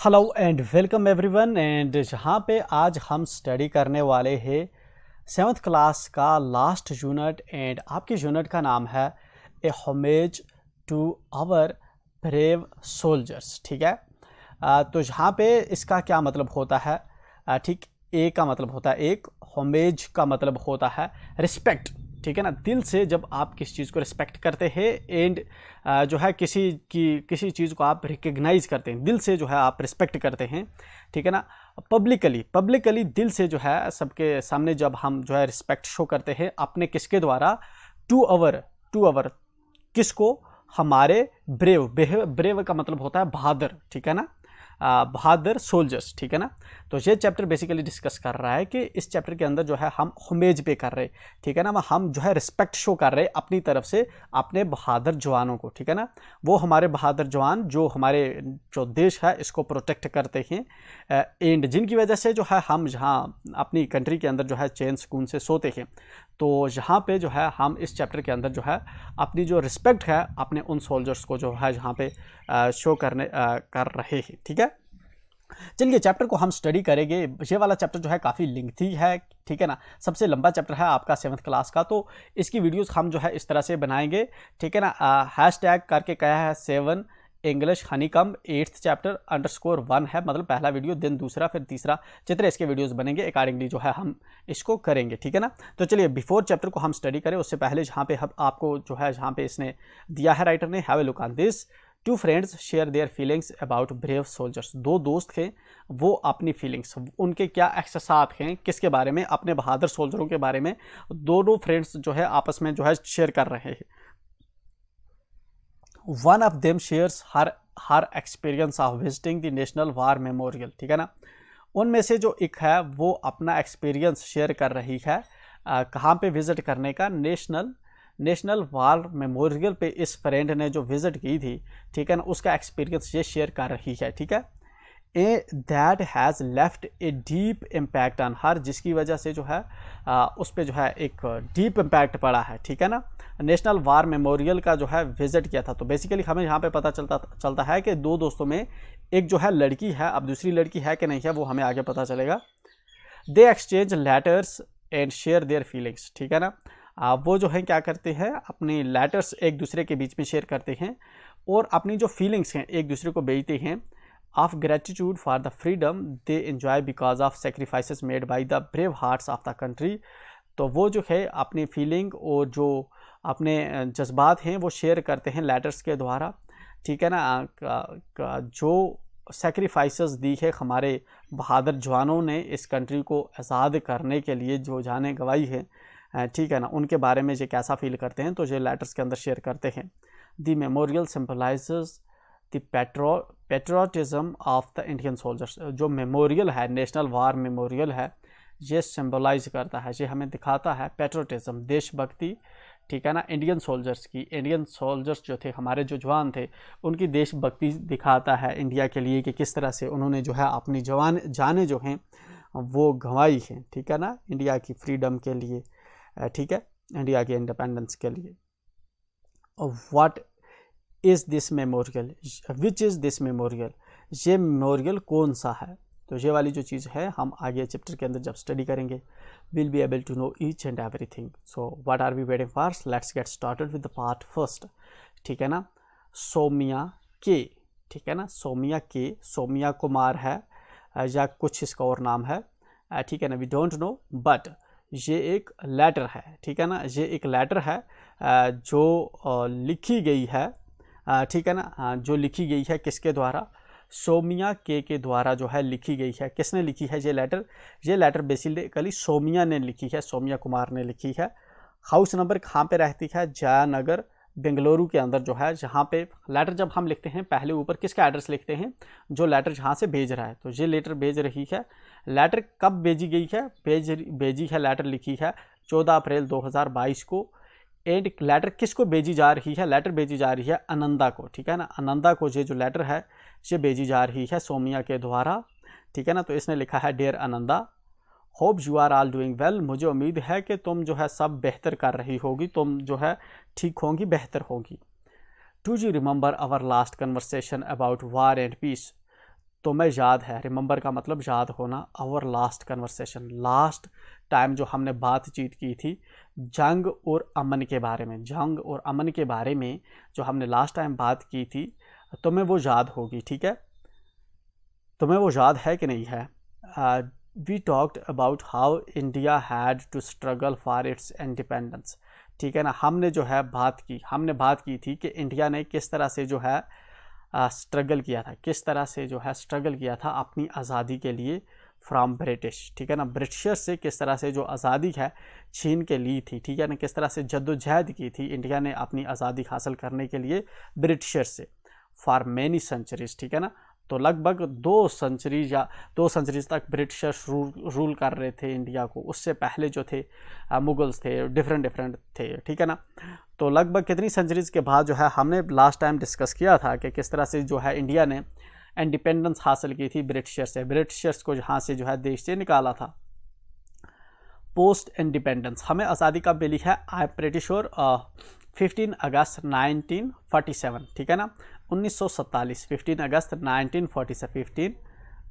Hello and welcome everyone. And जहाँ पे आज हम स्टडी करने वाले हैं 7th क्लास का लास्ट यूनिट। एंड आपकी यूनिट का नाम है a homage to our brave soldiers. ठीक है। तो यहाँ पे इसका क्या मतलब होता है? ठीक, ए का मतलब होता है एक, होमेज का मतलब होता है रिस्पेक्ट। ठीक है ना, दिल से जब आप किसी चीज़ को रिस्पेक्ट करते हैं एंड जो है किसी चीज़ को आप रिकग्नाइज करते हैं, दिल से जो है आप रिस्पेक्ट करते हैं। ठीक है ना, पब्लिकली दिल से जो है सबके सामने जब हम जो है रिस्पेक्ट शो करते हैं अपने किसके द्वारा? टू अवर किसको? हमारे ब्रेव का मतलब होता है बहादुर। ठीक है ना, बहादुर सोल्जर्स। ठीक है ना, तो ये चैप्टर बेसिकली डिस्कस कर रहा है कि इस चैप्टर के अंदर जो है हम होमेज पे कर रहे हैं। ठीक है ना, हम जो है रिस्पेक्ट शो कर रहे हैं अपनी तरफ से अपने बहादुर जवानों को। ठीक है ना, वो हमारे बहादुर जवान जो हमारे जो देश है इसको प्रोटेक्ट करते हैं एंड जिनकी वजह से जो है हम जहाँ अपनी कंट्री के अंदर जो है चैन सुकून से सोते हैं। तो यहाँ पे जो है हम इस चैप्टर के अंदर जो है अपनी जो रिस्पेक्ट है अपने उन सोल्जर्स को जो है यहाँ पे शो कर रहे हैं। ठीक है, चलिए चैप्टर को हम स्टडी करेंगे। ये वाला चैप्टर जो है काफ़ी लेंथी है। ठीक है ना, सबसे लंबा चैप्टर है आपका 7th क्लास का, तो इसकी वीडियोस हम जो है इस तरह से बनाएंगे। ठीक है ना, हैशटैग करके कहा है 7 इंग्लिश हनीकम 8th चैप्टर _1 है, मतलब पहला वीडियो दिन दूसरा फिर तीसरा, जितने इसके वीडियोस बनेंगे अकॉर्डिंगली जो है हम इसको करेंगे। ठीक है ना, तो चलिए बिफोर चैप्टर को हम स्टडी करें उससे पहले जहाँ पे हम आपको जो है जहाँ पे इसने दिया है राइटर ने, have a look on this. Two friends share their feelings about brave soldiers. दो दोस्त हैं, वो अपनी फीलिंग्स, उनके क्या एहसासात हैं किसके बारे में? अपने बहादुर सोल्जरों के बारे में दोनों फ्रेंड्स जो है आपस में जो है शेयर कर रहे हैं। One of them shares her experience of visiting the National War memorial. ठीक है ना, उनमें से जो एक है वो अपना एक्सपीरियंस शेयर कर रही है कहाँ पे विजिट करने का? नेशनल वार मेमोरियल पे इस फ्रेंड ने जो विजिट की थी, ठीक है ना, उसका एक्सपीरियंस ये शेयर कर रही है। ठीक है, a that has left a deep impact on her, जिसकी वजह से जो है उस पर जो है एक डीप इम्पैक्ट पड़ा है। ठीक है ना, नेशनल वार मेमोरियल का जो है विजिट किया था। तो बेसिकली हमें यहाँ पे पता चलता है कि दो दोस्तों में एक जो है लड़की है, अब दूसरी लड़की है कि नहीं है वो हमें आगे पता चलेगा। दे exchange letters and share their feelings. ठीक है ना, वो जो है क्या करते हैं, अपनी लेटर्स एक दूसरे के बीच में शेयर करते हैं और अपनी जो फीलिंग्स हैं एक दूसरे को भेजते हैं। Of gratitude for the freedom they enjoy because of sacrifices made by the brave hearts of the country. तो वो जो है अपनी फीलिंग और जो अपने जज्बात हैं वो शेयर करते हैं लेटर्स के द्वारा। ठीक है ना, जो सेक्रीफाइसेस दी है हमारे बहादुर जवानों ने इस कंट्री को आज़ाद करने के लिए जो जानें गंवाई है, ठीक है ना, उनके बारे में ये कैसा फील करते हैं तो ये लेटर्स के अंदर शेयर करते हैं। The memorial symbolizes the patriotism of the Indian soldiers. जो मेमोरियल है, नेशनल वार मेमोरियल है, ये सिंबलाइज करता है, ये हमें दिखाता है पेट्रोटिज्म, देशभक्ति। ठीक है ना, इंडियन सोल्जर्स जो थे, हमारे जो जवान थे, उनकी देशभक्ति दिखाता है इंडिया के लिए कि किस तरह से उन्होंने जो है अपनी जानें जो हैं वो गंवाई हैं। ठीक है ना, इंडिया की फ्रीडम के लिए, ठीक है, इंडिया के इंडिपेंडेंस के लिए। What is this memorial, which is this memorial, ये मेमोरियल कौन सा है? तो ये वाली जो चीज़ है हम आगे चैप्टर के अंदर जब स्टडी करेंगे will be able to know each and everything. So what are we waiting for? Let's get started with the part first. ठीक है ना, सोमिया के। ठीक है ना, सोमिया कुमार है या कुछ इसका और नाम है, ठीक है ना, वी डोंट नो, बट ये एक लेटर है। ठीक है ना, ये एक लेटर है जो लिखी गई है, ठीक है ना, जो लिखी गई है किसके द्वारा? सोमिया के द्वारा जो है लिखी गई है। किसने लिखी है ये लेटर? ये लेटर बेसिकली सोमिया ने लिखी है, सोमिया कुमार ने लिखी है। हाउस नंबर कहाँ पे रहती है? जयानगर बेंगलुरु के अंदर जो है, जहाँ पे लेटर जब हम लिखते हैं पहले ऊपर किसका एड्रेस लिखते हैं? जो लेटर जहाँ से भेज रहा है, तो ये लेटर भेज रही है। लेटर कब भेजी गई है? भेजी है लेटर लिखी है 14 अप्रैल 2022 को। एंड लेटर किसको भेजी जा रही है? लेटर भेजी जा रही है आनंदा को। ठीक है ना, आनंदा को ये जो लेटर है ये भेजी जा रही है सोमिया के द्वारा। ठीक है ना, तो इसने लिखा है dear Ananda, hope you are all doing well. मुझे उम्मीद है कि तुम जो है सब बेहतर कर रही होगी, तुम जो है ठीक होंगी, बेहतर होगी। Do you remember our last conversation about war and peace? तुम्हें याद है, रिमेंबर का मतलब याद होना, our last conversation, last time जो हमने बातचीत की थी जंग और अमन के बारे में, जंग और अमन के बारे में जो हमने लास्ट टाइम बात की थी, तुम्हें वो याद होगी, ठीक है, तुम्हें वो याद है कि नहीं है। We talked about how India had to struggle for its independence, ठीक है ना। हमने बात की थी कि इंडिया ने किस तरह से जो है स्ट्रगल किया था, किस तरह से जो है स्ट्रगल किया था अपनी आज़ादी के लिए फ्रॉम ब्रिटिश, ठीक है ना। ब्रिटिशर्स से किस तरह से जो आज़ादी है छीन के ली थी, ठीक है ना, किस तरह से जद्दोजहद की थी इंडिया ने अपनी आज़ादी हासिल करने के लिए ब्रिटिशर्स से, फॉर मैनी सेंचुरीज, ठीक है ना। तो लगभग 2 सेंचुरीज तक ब्रिटिशर्स रूल कर रहे थे इंडिया को। उससे पहले जो थे मुगल्स थे, डिफरेंट थे, ठीक है ना। तो लगभग कितनी सेंचुरीज के बाद जो है हमने लास्ट टाइम डिस्कस किया था कि किस तरह से जो है इंडिया ने इंडिपेंडेंस हासिल की थी ब्रिटिशर्स को जहाँ से जो है देश से निकाला था। पोस्ट इंडिपेंडेंस हमें आज़ादी कब मिली है, आई एम प्रीटी श्योर 15 अगस्त 1947, ठीक है ना, 1947, 15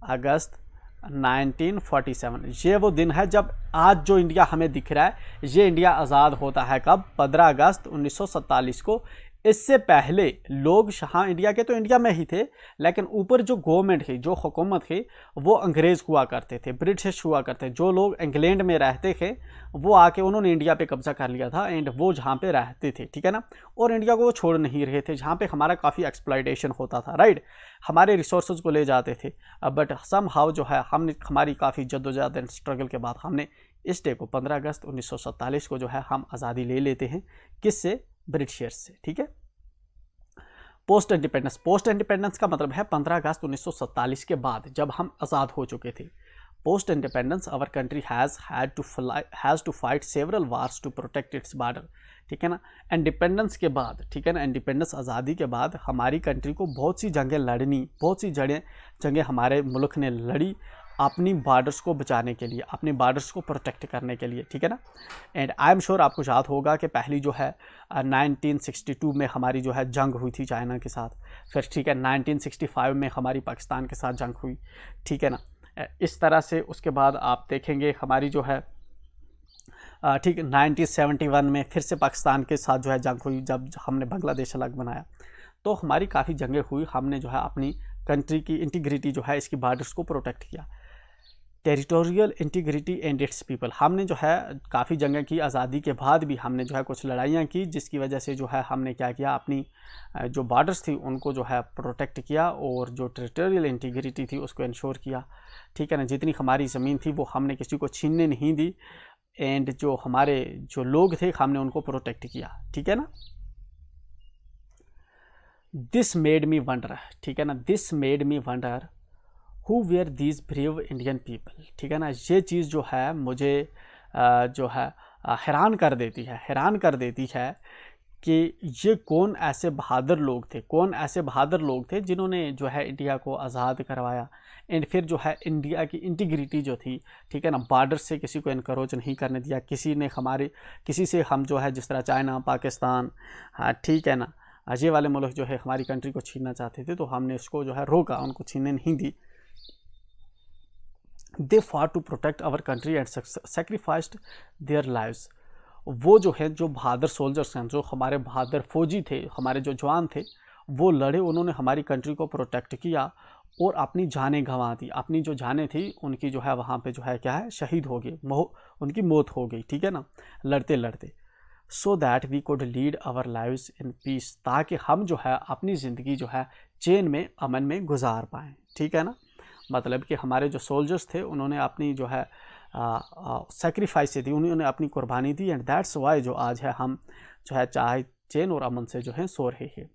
अगस्त 1947, ये वो दिन है जब आज जो इंडिया हमें दिख रहा है, ये इंडिया आज़ाद होता है कब, 15 अगस्त 1947 को। इससे पहले लोग हाँ इंडिया के तो इंडिया में ही थे, लेकिन ऊपर जो गवर्नमेंट थी, जो हुकूमत थी, वो अंग्रेज़ हुआ करते थे, ब्रिटिश हुआ करते। जो लोग इंग्लैंड में रहते थे वो आके उन्होंने इंडिया पे कब्जा कर लिया था, एंड वो जहाँ पे रहते थे, ठीक है ना, और इंडिया को वो छोड़ नहीं रहे थे, जहाँ पे हमारा काफ़ी एक्सप्लॉयटेशन होता था, राइट, हमारे रिसोर्सेज को ले जाते थे। बट सम हाउ जो है हमने हमारी काफ़ी जद्दोजहद एंड स्ट्रगल के बाद हमने इस डे को 15 अगस्त 1947 को जो है हम आज़ादी ले लेते हैं, किससे, ब्रिटिशर्स से, ठीक है। पोस्ट इंडिपेंडेंस का मतलब है 15 अगस्त 1947 के बाद जब हम आज़ाद हो चुके थे। Post independence our country has to fight several wars to protect its border, ठीक है ना। इंडिपेंडेंस के बाद, ठीक है ना, इंडिपेंडेंस आज़ादी के बाद हमारी कंट्री को बहुत सी जंगें लड़नी, बहुत सी जंगें हमारे मुल्क ने लड़ी अपनी बॉर्डर्स को बचाने के लिए, अपने बॉर्डर्स को प्रोटेक्ट करने के लिए, ठीक है ना। एंड आई एम श्योर आपको याद होगा कि पहली जो है 1962 में हमारी जो है जंग हुई थी चाइना के साथ, फिर ठीक है 1965 में हमारी पाकिस्तान के साथ जंग हुई, ठीक है ना। इस तरह से उसके बाद आप देखेंगे हमारी जो है ठीक 1971 में फिर से पाकिस्तान के साथ जो है जंग हुई, जब हमने बांग्लादेश अलग बनाया। तो हमारी काफ़ी जंगें हुई, हमने जो है अपनी कंट्री की इंटीग्रिटी जो है, इसकी बॉर्डर्स को प्रोटेक्ट किया। Territorial integrity and it's people, हमने जो है काफ़ी जंगें की, आज़ादी के बाद भी हमने जो है कुछ लड़ाइयाँ की, जिसकी वजह से जो है हमने क्या किया, अपनी जो बॉर्डर्स थी उनको जो है प्रोटेक्ट किया, और जो टेरिटोरियल इंटीग्रिटी थी उसको इंश्योर किया, ठीक है ना। जितनी हमारी ज़मीन थी वो हमने किसी को छीनने नहीं दी, एंड जो हमारे जो लोग थे हमने उनको प्रोटेक्ट किया, ठीक है ना। दिस मेड मी वंडर, ठीक है ना, this made me wonder who were these brave Indian people, ठीक है ना। ये चीज़ जो है मुझे जो है हैरान कर देती है कि ये कौन ऐसे बहादुर लोग थे जिन्होंने जो है इंडिया को आज़ाद करवाया, एंड फिर जो है इंडिया की इंटीग्रिटी जो थी, ठीक है ना, बॉर्डर से किसी को इनकरोच नहीं करने दिया, किसी से हम जो है जिस तरह चाइना, पाकिस्तान, हाँ ठीक है ना, ये वाले मुल्क जो है हमारी कंट्री को छीनना चाहते थे, तो हमने उसको जो है रोका, उनको छीनने नहीं दी। They fought to protect our country and sacrificed their lives, वो जो है जो बहादुर सोल्जर्स हैं, जो हमारे बहादुर फौजी थे, हमारे जो जवान थे, वो लड़े, उन्होंने हमारी कंट्री को प्रोटेक्ट किया और अपनी जानें गंवा दी, अपनी जो जानें थी उनकी जो है वहाँ पे जो है क्या है, शहीद हो गए, उनकी मौत हो गई, ठीक है ना, लड़ते लड़ते। So that we could lead our lives in peace, ताकि हम जो है अपनी ज़िंदगी जो है चैन में, अमन में गुजार पाएँ, ठीक है ना। मतलब कि हमारे जो सोल्जर्स थे उन्होंने अपनी जो है सेक्रीफाइस दी, उन्होंने अपनी कुर्बानी दी, एंड दैट्स वाई जो आज है हम जो है चाहे चैन और अमन से जो है सो रहे हैं।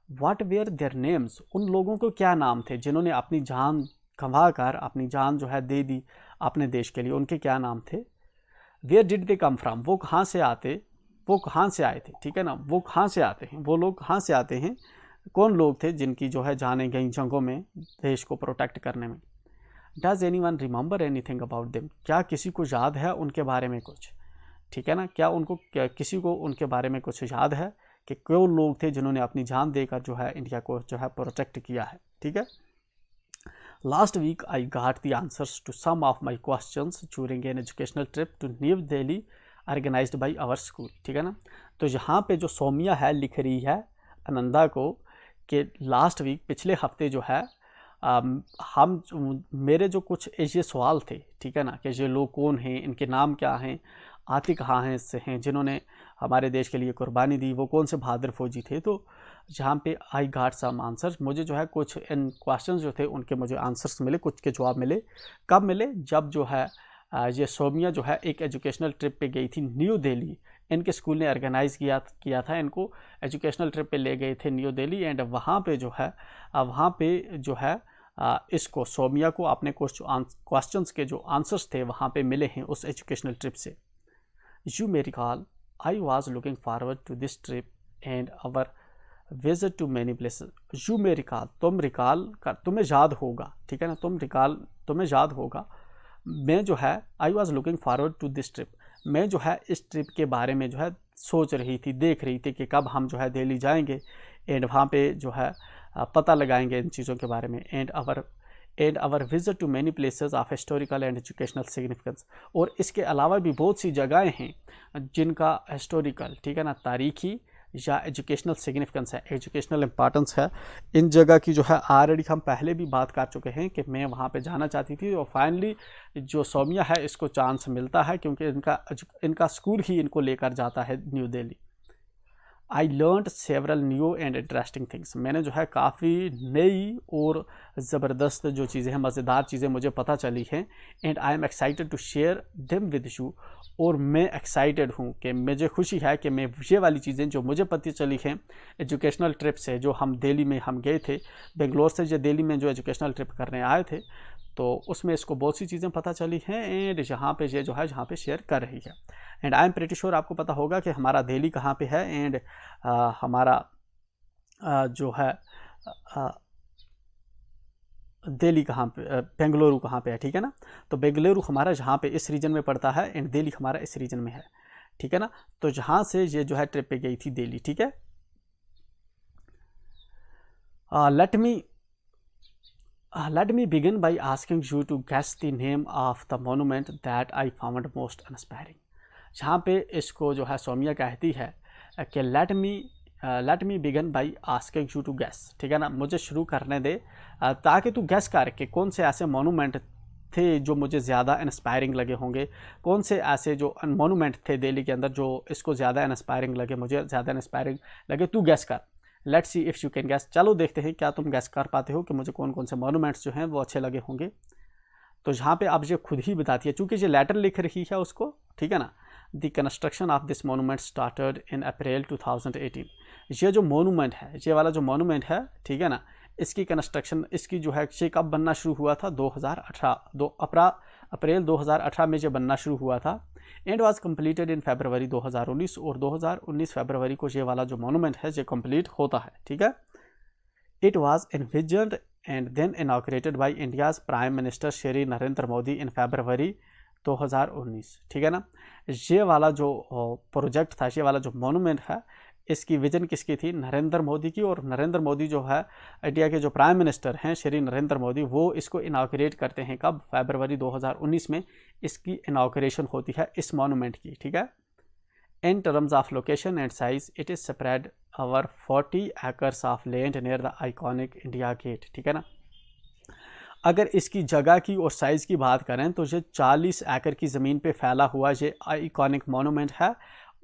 व्हाट वेयर देयर नेम्स, उन लोगों को क्या नाम थे जिन्होंने अपनी जान गंवा कर अपनी जान जो है दे दी अपने देश के लिए, उनके क्या नाम थे। Where did they come from, वो कहाँ से आए थे, ठीक है ना, वो कहाँ से आते हैं, वो लोग कहाँ से आते हैं, कौन लोग थे जिनकी जो है जाने गई जंगों में देश को प्रोटेक्ट करने में। Does anyone remember anything about them, क्या किसी को याद है उनके बारे में कुछ, ठीक है ना, क्या किसी को उनके बारे में कुछ याद है कि कौन लोग थे जिन्होंने अपनी जान देकर जो है इंडिया को जो है प्रोटेक्ट किया है, ठीक है। Last week I got the answers to some of my questions during an educational trip to New Delhi organised by our school. ठीक है ना। तो यहाँ पे जो सौम्या है लिख रही है आनंदा को कि लास्ट वीक पिछले हफ्ते जो है मेरे जो कुछ ये सवाल थे, ठीक है ना, कि ये लोग कौन हैं, इनके नाम क्या हैं, आते कहाँ हैं से हैं, जिन्होंने हमारे देश के लिए कुर्बानी दी, वो कौन से बहादुर फौजी थे। तो जहाँ पे आई गाट सम आंसर्स, मुझे जो है कुछ इन क्वेश्चंस जो थे उनके मुझे आंसर्स मिले, कुछ के जवाब मिले। कब मिले? जब जो है ये सौम्या जो है एक एजुकेशनल ट्रिप पे गई थी न्यू दिल्ली। इनके स्कूल ने ऑर्गेनाइज़ किया था, इनको एजुकेशनल ट्रिप पे ले गए थे न्यू दिल्ली। एंड वहाँ पे जो है इसको सौम्या को अपने कुछ क्वेश्चंस के जो आंसर्स थे वहाँ पे मिले हैं उस एजुकेशनल ट्रिप से। You may recall I was looking forward to this trip and our visit to many places. You may recall, तुम रिकॉल कर, तुम्हें याद होगा, ठीक है ना, तुम्हें याद होगा। मैं जो है I was looking forward to this trip, मैं जो है इस ट्रिप के बारे में जो है सोच रही थी, देख रही थी कि कब हम जो है दिल्ली जाएंगे एंड वहाँ पे जो है पता लगाएंगे इन चीज़ों के बारे में। And our visit to many places of historical and educational significance. और इसके अलावा भी बहुत सी जगहें हैं जिनका हिस्टोरिकल, ठीक है ना, तारीखी या एजुकेशनल सिग्निफिकेंस है, एजुकेशनल इंपॉर्टेंस है। इन जगह की जो है ऑलरेडी हम पहले भी बात कर चुके हैं कि मैं वहाँ पे जाना चाहती थी। और फाइनली जो सौम्या है इसको चांस मिलता है क्योंकि इनका स्कूल ही इनको लेकर जाता है new Delhi. I learned several new and interesting things, मैंने जो है काफ़ी नई और ज़बरदस्त जो चीज़ें हैं, मज़ेदार चीज़ें मुझे पता चली हैं। And I am excited to share them with you, और मैं एक्साइटेड हूँ कि मुझे खुशी है कि मैं ये वाली चीज़ें जो मुझे पता चली हैं एजुकेशनल ट्रिप से, जो हम दिल्ली में हम गए थे, बेंगलोर से जो दिल्ली में जो एजुकेशनल ट्रिप करने आए थे, तो उसमें इसको बहुत सी चीज़ें पता चली हैं। एंड यहाँ पे ये जो है जहाँ पे शेयर कर रही है। And I am pretty sure आपको पता होगा कि हमारा दिल्ली कहाँ पे है एंड हमारा जो है दिल्ली कहाँ पे, बेंगलुरु कहाँ पे है, ठीक है ना। तो बेंगलुरु हमारा जहाँ पे इस रीजन में पड़ता है एंड दिल्ली हमारा इस रीजन में है, ठीक है ना। तो जहाँ से ये जो है ट्रिप पे गई थी दिल्ली, ठीक है। Let me begin by asking you to guess the name of the monument that I found most inspiring। जहाँ पे इसको जो है सौम्या कहती है कि let me begin by asking you to guess, ठीक है ना, मुझे शुरू करने दे ताकि तू गैस कर कि कौन से ऐसे मोनूमेंट थे जो मुझे ज़्यादा इंस्पायरिंग लगे होंगे, कौन से ऐसे जो मोनूमेंट थे दिल्ली के अंदर जो इसको ज़्यादा इंस्पायरिंग लगे, मुझे ज़्यादा इंस्पायरिंग लगे, तू गैस कर। Let's see if you can gas. चलो देखते हैं क्या तुम गैस कर पाते हो कि मुझे कौन कौन से मोनूमेंट्स जो हैं वो अच्छे लगे होंगे। तो यहाँ पे अब ये खुद ही बताती है, चूँकि ये लेटर लिख रही है उसको, ठीक है ना। The construction of this monument started in April 2018। ये जो मोनूमेंट है, ये वाला जो मोनूमेंट है, ठीक है ना, इसकी कंस्ट्रक्शन, इसकी जो है ये कब बनना शुरू हुआ था? 2018 अप्रैल 2018 में ये बनना शुरू हुआ था। And was completed in February 2019, और 2019 फरवरी को ये वाला जो मोनूमेंट है ये कंप्लीट होता है, ठीक है। It was envisioned and then inaugurated by India's prime minister Shri Narendra Modi in February 2019, ठीक है ना। ये वाला जो प्रोजेक्ट था, ये वाला जो मोनूमेंट है, इसकी विजन किसकी थी? नरेंद्र मोदी की। और नरेंद्र मोदी जो है इंडिया के जो प्राइम मिनिस्टर हैं श्री नरेंद्र मोदी, वो इसको इनॉग्रेट करते हैं कब? फरवरी 2019 में इसकी इनॉग्रेशन होती है इस मोनूमेंट की, ठीक है। In terms of location and size it is spread over 40 acres of land near the iconic India Gate, ठीक है ना। अगर इसकी जगह की और साइज़ की बात करें तो ये 40 एकड़ की ज़मीन पे फैला हुआ ये आइकॉनिक मोनूमेंट है।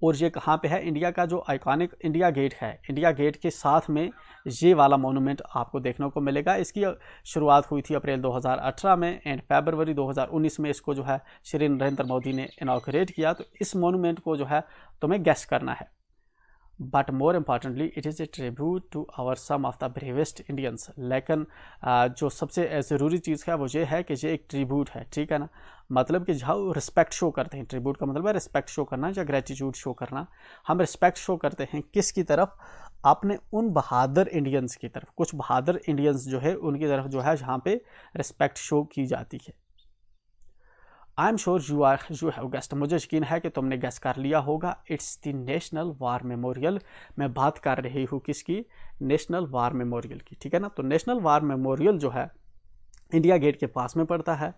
और ये कहाँ पे है? इंडिया का जो आइकॉनिक इंडिया गेट है, इंडिया गेट के साथ में ये वाला मोनूमेंट आपको देखने को मिलेगा। इसकी शुरुआत हुई थी अप्रैल 2018 में एंड फरवरी 2019 में इसको जो है श्री नरेंद्र मोदी ने इनॉग्रेट किया। तो इस मोनूमेंट को जो है तुम्हें गेस करना है। But more importantly it is a tribute to our some of the bravest Indians. लेकिन जो सबसे ज़रूरी चीज़ है वो ये है कि ये एक ट्रिब्यूट है, ठीक है ना। मतलब कि जहाँ रिस्पेक्ट शो करते हैं, ट्रिब्यूट का मतलब है रिस्पेक्ट शो करना या ग्रेटिट्यूड शो करना। हम रिस्पेक्ट शो करते हैं किसकी तरफ? अपने उन बहादुर इंडियंस की तरफ। कुछ बहादुर इंडियंस जो है उनकी तरफ जो है जहाँ पे रिस्पेक्ट शो की जाती है। I am sure you have guessed, मुझे यकीन है कि तुमने गेस कर लिया होगा। It's the National War memorial. मैं बात कर रही हूँ किसकी? नेशनल वार मेमोरियल की, ठीक है ना। तो नेशनल वार मेमोरियल जो है इंडिया गेट के पास में पड़ता है।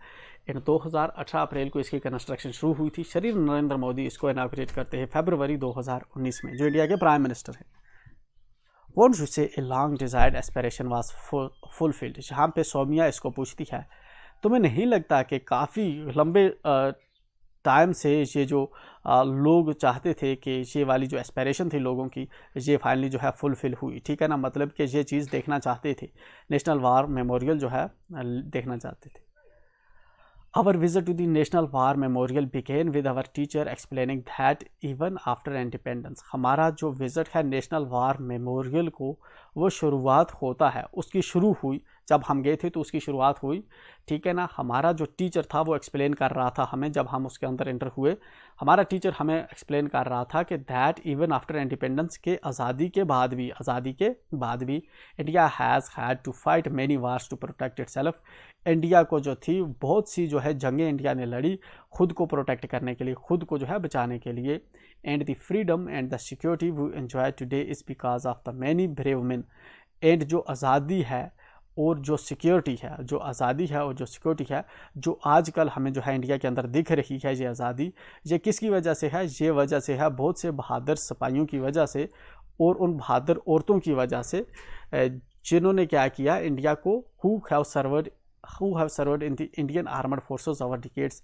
इन 2018 अप्रैल को इसकी कंस्ट्रक्शन शुरू हुई थी। श्री नरेंद्र मोदी इसको इनॉग्रेट करते हैं फरवरी 2019 में, जो इंडिया के प्राइम मिनिस्टर हैं। वॉन्ट टू से a long desired aspiration was fulfilled. जहाँ पे सौम्या इसको पूछती है, तुम्हें नहीं लगता कि काफ़ी लंबे टाइम से ये जो लोग चाहते थे कि ये वाली जो एस्पिरेशन थी लोगों की, ये फाइनली जो है फुलफिल हुई, ठीक है ना। मतलब कि ये चीज़ देखना चाहते थे, नेशनल वार मेमोरियल जो है देखना चाहते थे। Our visit to the National War Memorial began with our teacher explaining that even after independence, हमारा जो विज़िट है नेशनल वार मेमोरियल को, वो शुरुआत होता है, उसकी शुरू हुई जब हम गए थे तो उसकी शुरुआत हुई, ठीक है ना। हमारा जो टीचर था वो एक्सप्लेन कर रहा था हमें, जब हम उसके अंदर एंटर हुए, हमारा टीचर हमें एक्सप्लेन कर रहा था कि दैट इवन आफ्टर इंडिपेंडेंस के आज़ादी के बाद भी India has had to fight many wars to protect itself. India को जो थी बहुत सी जो है जंगें इंडिया ने लड़ी खुद को प्रोटेक्ट करने के लिए, खुद को जो है बचाने के लिए। And the freedom and the security we enjoy today is because of the many brave men. And जो आज़ादी है और जो सिक्योरिटी है, जो आज़ादी है और जो सिक्योरिटी है, जो आजकल हमें जो है इंडिया के अंदर दिख रही है, ये आज़ादी, ये किसकी वजह से है? ये वजह से है बहुत से बहादुर सिपाहियों की वजह से और उन बहादुर औरतों की वजह से, जिन्होंने क्या किया इंडिया को, who have served in the Indian Armed Forces over decades।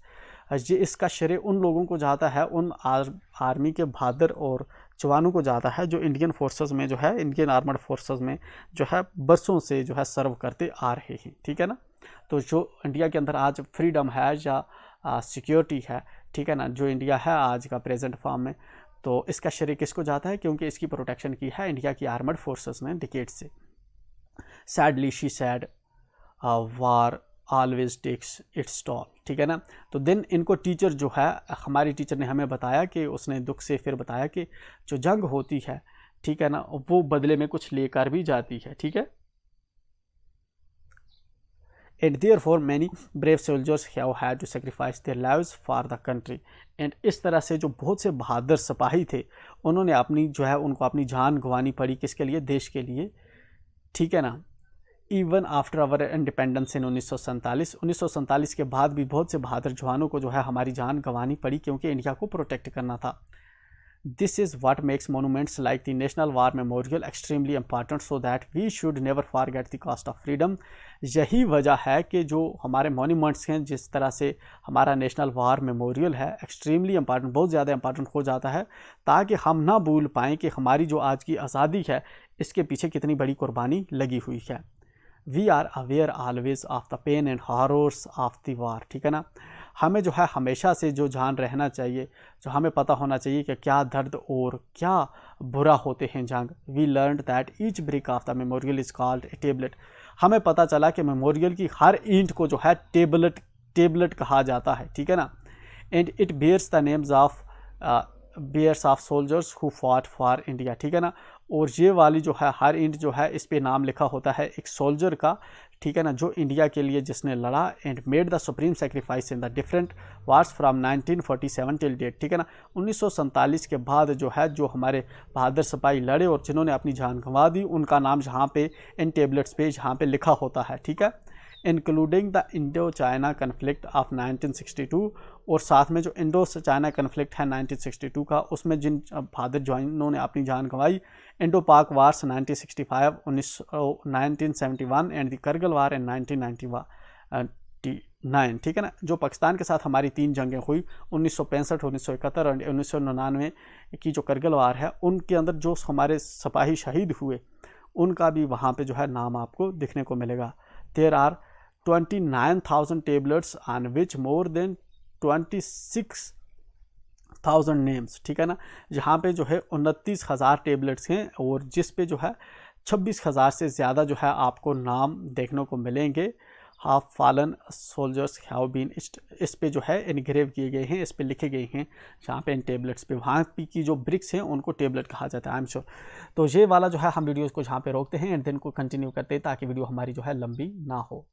ये इसका श्रेय उन लोगों को जाता है, उन आर्मी के बहादुर और जवानों को जाता है जो इंडियन फोर्सेस में जो है, इंडियन आर्मड फोर्सेस में जो है बरसों से जो है सर्व करते आ रहे हैं, ठीक है ना। तो जो इंडिया के अंदर आज फ्रीडम है या सिक्योरिटी है, ठीक है ना, जो इंडिया है आज का प्रेजेंट फॉर्म में, तो इसका श्रेय किसको जाता है? क्योंकि इसकी प्रोटेक्शन की है इंडिया की आर्मड फोर्सेस ने डिकेड से। Sadly she said war always takes its toll, ठीक है ना। तो देन इनको टीचर जो है, हमारी टीचर ने हमें बताया कि उसने दुख से फिर बताया कि जो जंग होती है, ठीक है ना, वो बदले में कुछ लेकर भी जाती है, ठीक है। And therefore many brave soldiers have had to sacrifice their lives for the country. And इस तरह से जो बहुत से बहादुर सिपाही थे, उन्होंने अपनी जो है उनको अपनी जान गंवानी पड़ी, किसके लिए? देश के लिए, ठीक है ना। Even after our independence in 1947 के बाद भी बहुत से बहादुर जवानों को जो है हमारी जान गंवानी पड़ी, क्योंकि इंडिया को प्रोटेक्ट करना था। This is what makes monuments like the National War Memorial extremely important, so that we should never forget the cost of freedom. यही वजह है कि जो हमारे मोनूमेंट्स हैं, जिस तरह से हमारा नेशनल वार मेमोरियल है, एक्सट्रीमली इंपॉर्टेंट, बहुत ज़्यादा इंपॉर्टेंट हो जाता है, ताकि हम ना भूल पाएँ कि हमारी जो आज की आज़ादी है, इसके पीछे कितनी बड़ी कुर्बानी लगी हुई है। We are aware always of the pain and horrors of the war, ठीक है ना। हमें जो है हमेशा से जो जान रहना चाहिए, जो हमें पता होना चाहिए कि क्या दर्द और क्या बुरा होते हैं जंग। We learn that each brick of the memorial is called a tablet. हमें पता चला कि मेमोरियल की हर ईंट को जो है टेबलेट कहा जाता है, ठीक है ना। And it bears the names of soldiers who fought for India, ठीक है ना। और ये वाली जो है हर ईंट जो है, इस पे नाम लिखा होता है एक सोल्जर का, ठीक है ना, जो इंडिया के लिए जिसने लड़ा। And made the supreme sacrifice in the different wars from 1947 till date, ठीक है ना। 1947 के बाद जो है, जो हमारे बहादुर सिपाही लड़े और जिन्होंने अपनी जान गंवा दी, उनका नाम यहाँ पे इन टेबलेट्स पे यहाँ पे लिखा होता है, ठीक है। Including the Indo China conflict of 1962, और साथ में जो इंडो चाइना कन्फ्लिक्ट है 1962 का, उसमें जिन बहादुर जवानों ने अपनी जान गंवाई। इंडो पाक वार्स 1965, 1971 एंड द करगिल वार इन 1999, ठीक है ना। जो पाकिस्तान के साथ हमारी 3 जंगें हुई, 1965, 1971 और 1999 की जो करगिल वार है, उनके अंदर जो हमारे सिपाही शहीद हुए, उनका भी वहाँ पे जो है नाम आपको दिखने को मिलेगा। There are 29,000 tablets on which more than 26,000 names, ठीक है ना। जहाँ पे जो है 29,000 टेबलेट्स हैं और जिस पे जो है 26,000 से ज़्यादा जो है आपको नाम देखने को मिलेंगे। Half fallen soldiers have been, इस पे जो है इनग्रेव किए गए हैं, इस पे लिखे गए हैं जहाँ पे इन टेबलेट्स पे। वहाँ की जो ब्रिक्स हैं उनको टेबलेट कहा जाता है, आई एम श्योर। तो ये वाला जो है हम वीडियोज़ को जहाँ पे रोकते हैं एंड देन को कंटिन्यू करते हैं, ताकि वीडियो हमारी जो है लंबी ना हो।